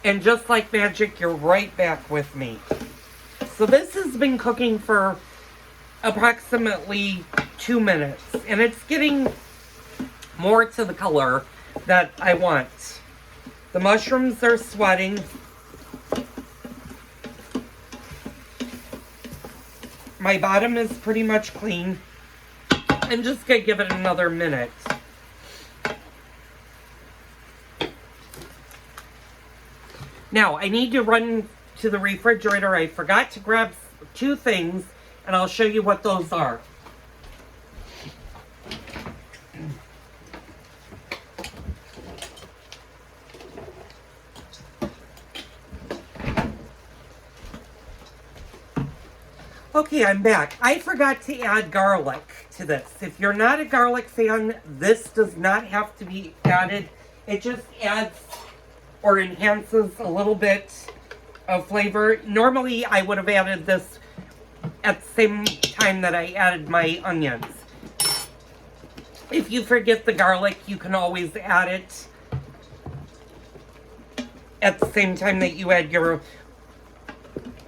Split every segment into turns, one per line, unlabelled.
And just like magic, you're right back with me. So this has been cooking for approximately 2 minutes. And it's getting more to the color that I want. The mushrooms are sweating. My bottom is pretty much clean. I'm just going to give it another minute. Now, I need to run to the refrigerator. I forgot to grab 2 things, and I'll show you what those are. Okay, I'm back. I forgot to add garlic to this. If you're not a garlic fan, this does not have to be added. It just adds or enhances a little bit of flavor. Normally, I would have added this at the same time that I added my onions. If you forget the garlic, you can always add it at the same time that you add your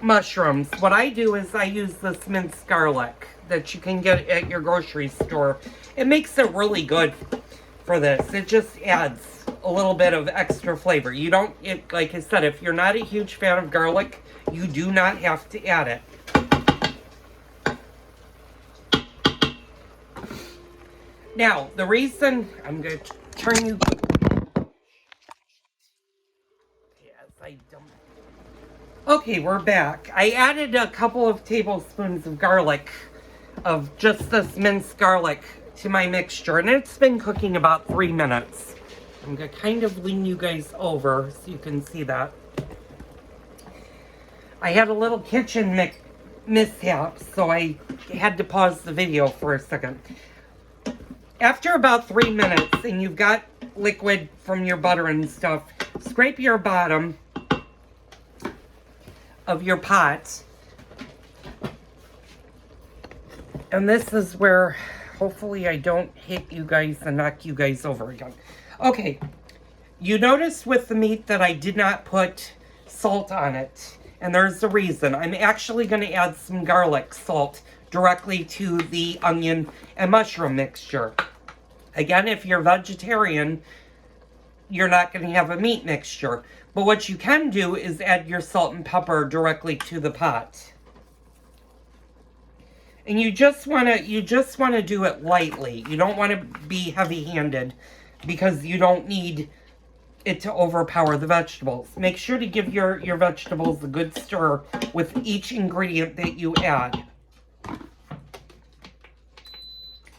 mushrooms. What I do is I use this minced garlic that you can get at your grocery store. It makes it really good for this. It just adds a little bit of extra flavor. You don't, like I said, if you're not a huge fan of garlic, you do not have to add it. Now, the reason I'm going to turn you. Yes, I don't. Okay, we're back. I added a couple of tablespoons of garlic, of just this minced garlic, to my mixture, and it's been cooking about 3 minutes. I'm going to kind of lean you guys over so you can see that. I had a little kitchen mishap, so I had to pause the video for a second. After about 3 minutes, and you've got liquid from your butter and stuff, scrape your bottom of your pot. And this is where, hopefully I don't hit you guys and knock you guys over again. Okay, you notice with the meat that I did not put salt on it. And there's a reason. I'm actually going to add some garlic salt directly to the onion and mushroom mixture. Again, if you're vegetarian, you're not going to have a meat mixture. But what you can do is add your salt and pepper directly to the pot. And you just want to do it lightly. You don't want to be heavy-handed because you don't need it to overpower the vegetables. Make sure to give your vegetables a good stir with each ingredient that you add.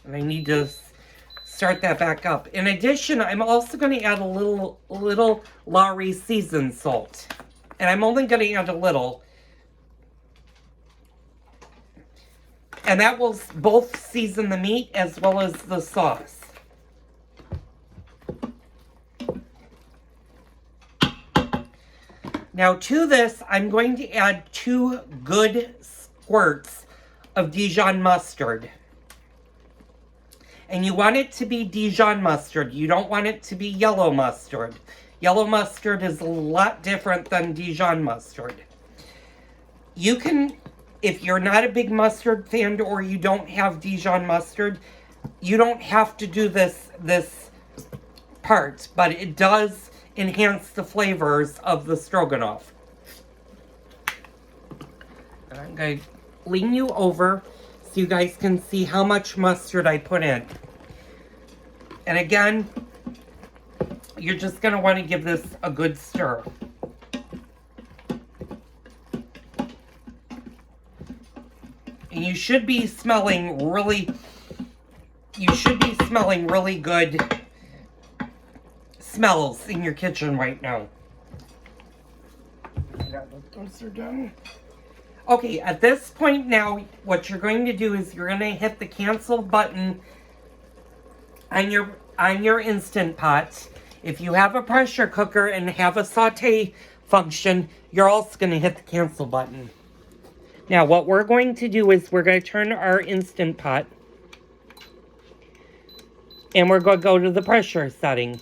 And I need to start that back up. In addition, I'm also going to add a little Lowry seasoned salt. And I'm only going to add a little. And that will both season the meat as well as the sauce. Now to this, I'm going to add 2 good squirts of Dijon mustard. And you want it to be Dijon mustard. You don't want it to be yellow mustard. Yellow mustard is a lot different than Dijon mustard. You can, if you're not a big mustard fan or you don't have Dijon mustard, you don't have to do this part, but it does enhance the flavors of the stroganoff. And I'm going to lean you over so you guys can see how much mustard I put in. And again, you're just going to want to give this a good stir. And you should be smelling really good smells in your kitchen right now. Those are done. Okay, at this point now, what you're going to do is you're going to hit the cancel button on your Instant Pot. If you have a pressure cooker and have a saute function, you're also going to hit the cancel button. Now, what we're going to do is we're going to turn our Instant Pot and we're going to go to the pressure setting.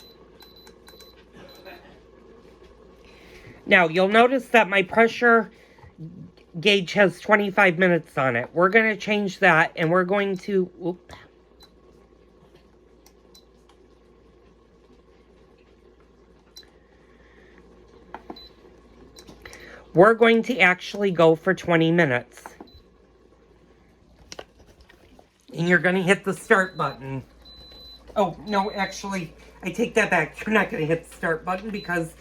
Now, you'll notice that my pressure gauge has 25 minutes on it. We're going to change that, and we're going to... We're going to actually go for 20 minutes. And you're going to hit the start button. Oh, no, actually, I take that back. You're not going to hit the start button because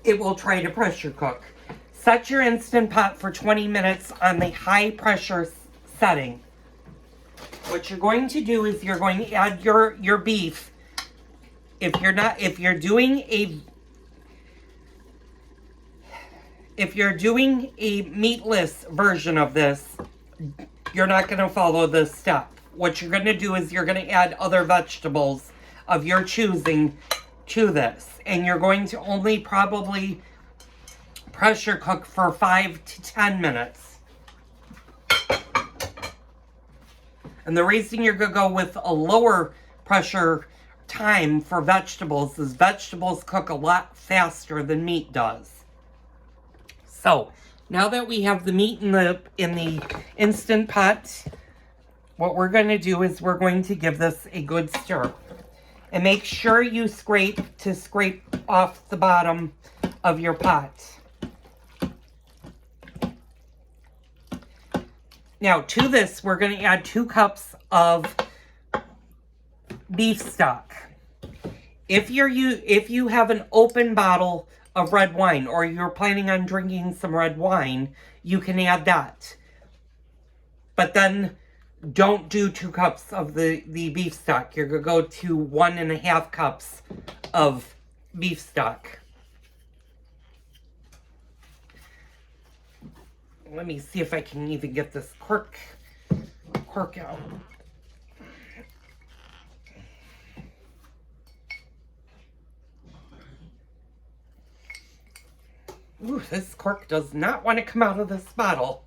it will try to pressure cook. Set your Instant Pot for 20 minutes on the high pressure setting. What you're going to do is you're going to add your beef. If you're doing a meatless version of this, you're not going to follow this step. What you're going to do is you're going to add other vegetables of your choosing to this. And you're going to only probably pressure cook for 5 to 10 minutes. And the reason you're going to go with a lower pressure time for vegetables is vegetables cook a lot faster than meat does. So, now that we have the meat in the Instant Pot, what we're going to do is we're going to give this a good stir. And make sure you scrape off the bottom of your pot. Now, to this, we're going to add 2 cups of beef stock. If you have an open bottle of red wine, or you're planning on drinking some red wine, you can add that. But then don't do 2 cups of the beef stock. You're going to go to 1.5 cups of beef stock. Let me see if I can even get this cork out. Ooh, this cork does not want to come out of this bottle.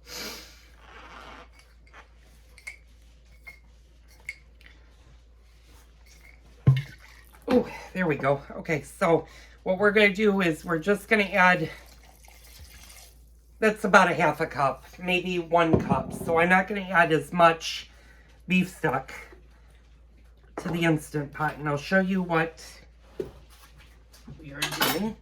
Ooh, there we go. Okay, so what we're going to do is we're just going to add, that's about 1/2 cup, maybe 1 cup. So I'm not going to add as much beef stock to the Instant Pot. And I'll show you what we are doing.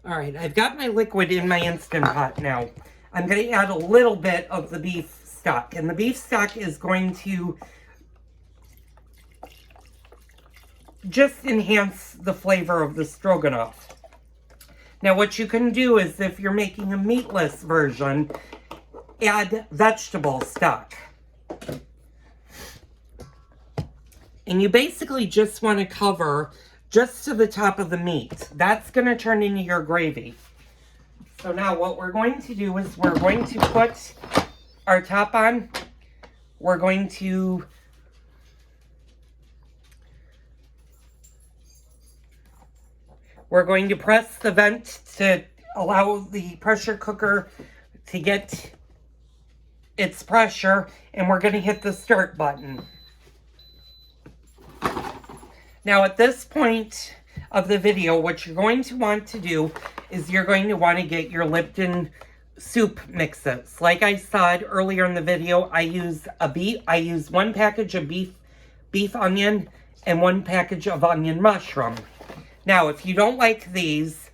All right, I've got my liquid in my Instant Pot now. I'm going to add a little bit of the beef stock. And the beef stock is going to just enhance the flavor of the stroganoff. Now, what you can do is, if you're making a meatless version, add vegetable stock. And you basically just want to cover just to the top of the meat. That's going to turn into your gravy. So now what we're going to do is we're going to put our top on. We're going to press the vent to allow the pressure cooker to get its pressure, and we're going to hit the start button. Now, at this point of the video, what you're going to want to do is you're going to want to get your Lipton soup mixes. Like I said earlier in the video, I use 1 package of beef onion and 1 package of onion mushroom. Now, if you don't like these,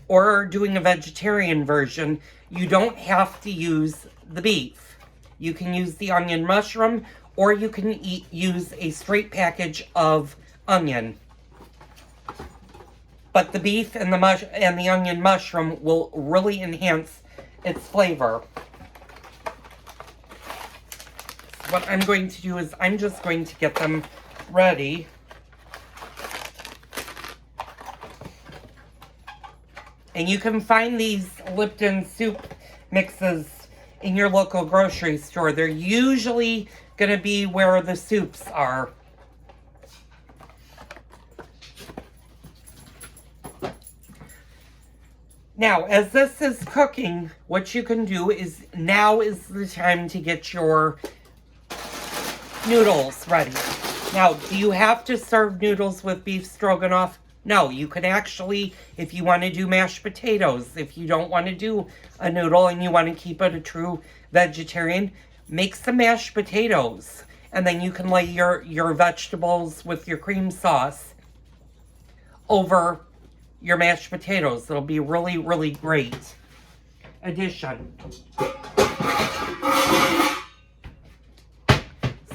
or are doing a vegetarian version, you don't have to use the beef. You can use the onion mushroom, or you can use a straight package of onion. But the beef and the onion mushroom will really enhance its flavor. So what I'm going to do is I'm just going to get them ready. And you can find these Lipton soup mixes in your local grocery store. They're usually going to be where the soups are. Now, as this is cooking, what you can do is, now is the time to get your noodles ready. Now, do you have to serve noodles with beef stroganoff? No, you can actually, if you want to do mashed potatoes, if you don't want to do a noodle and you want to keep it a true vegetarian, make some mashed potatoes. And then you can lay your vegetables with your cream sauce over your mashed potatoes. It'll be really, really great addition.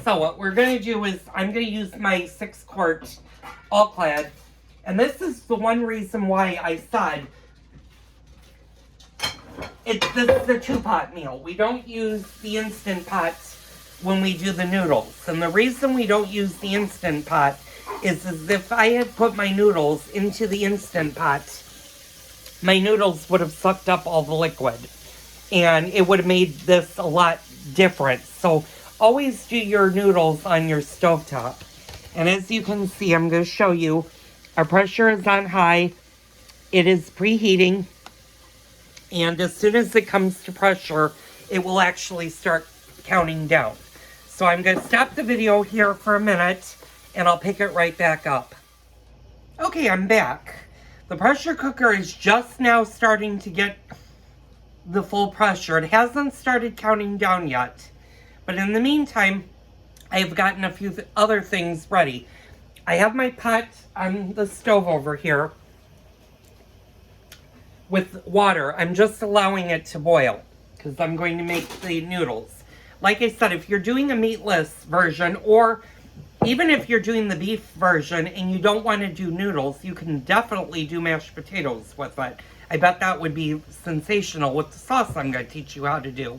So what we're going to do is I'm going to use my 6-quart all-clad. And this is the one reason why I said this is a 2-pot meal. We don't use the Instant Pot when we do the noodles. And the reason we don't use the Instant Pot is if I had put my noodles into the Instant Pot, my noodles would have sucked up all the liquid. And it would have made this a lot different. So always do your noodles on your stovetop. And as you can see, I'm going to show you, our pressure is on high. It is preheating. And as soon as it comes to pressure, it will actually start counting down. So I'm going to stop the video here for a minute, and I'll pick it right back up. Okay, I'm back. The pressure cooker is just now starting to get the full pressure. It hasn't started counting down yet. But in the meantime, I've gotten a few other things ready. I have my pot on the stove over here with water. I'm just allowing it to boil because I'm going to make the noodles. Like I said, if you're doing a meatless version, or even if you're doing the beef version and you don't want to do noodles, you can definitely do mashed potatoes with it. I bet that would be sensational with the sauce I'm going to teach you how to do.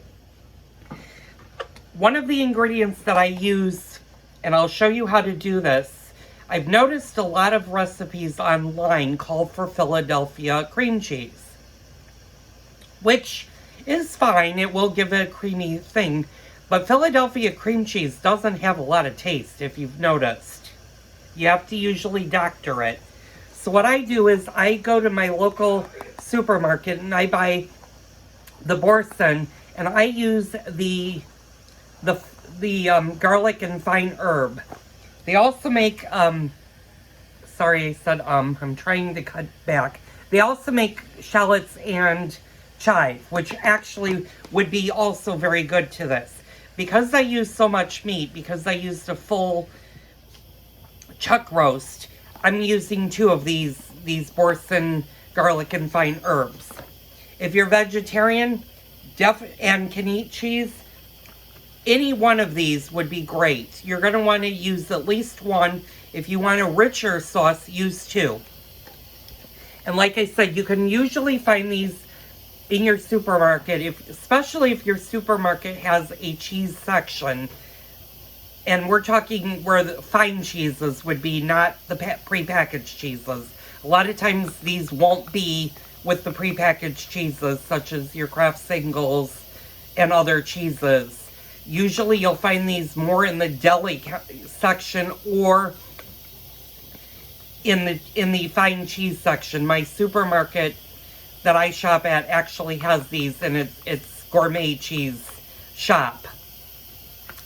One of the ingredients that I use, and I'll show you how to do this, I've noticed a lot of recipes online call for Philadelphia cream cheese, which is fine. It will give it a creamy thing, but Philadelphia cream cheese doesn't have a lot of taste, if you've noticed. You have to usually doctor it. So what I do is I go to my local supermarket and I buy the Boursin, and I use the garlic and fine herb. They also make, sorry I said I'm trying to cut back. They also make shallots and chive, which actually would be also very good to this. Because I use so much meat, because I used a full chuck roast, I'm using 2 of these Boursin garlic and fine herbs. If you're vegetarian and can eat cheese, any one of these would be great. You're going to want to use at least 1. If you want a richer sauce, use 2. And like I said, you can usually find these in your supermarket, especially if your supermarket has a cheese section. And we're talking where the fine cheeses would be, not the prepackaged cheeses. A lot of times these won't be with the prepackaged cheeses, such as your Kraft singles and other cheeses. Usually you'll find these more in the deli section or in the fine cheese section. My supermarket that I shop at actually has these, and it's gourmet cheese shop.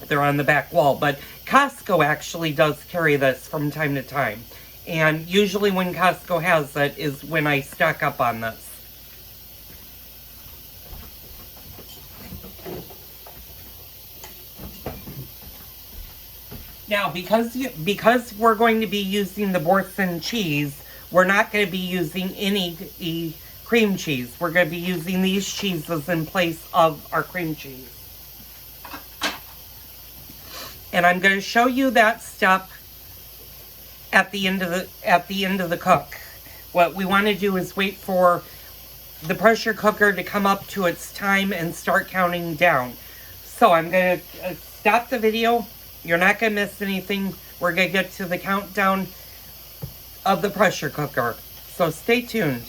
They're on the back wall, but Costco actually does carry this from time to time. And usually when Costco has it is when I stock up on this. Now, because we're going to be using the Boursin cheese, we're not going to be using any cream cheese. We're going to be using these cheeses in place of our cream cheese. And I'm going to show you that step at the end of the cook. What we want to do is wait for the pressure cooker to come up to its time and start counting down. So I'm going to stop the video. You're not going to miss anything. We're going to get to the countdown of the pressure cooker. So stay tuned.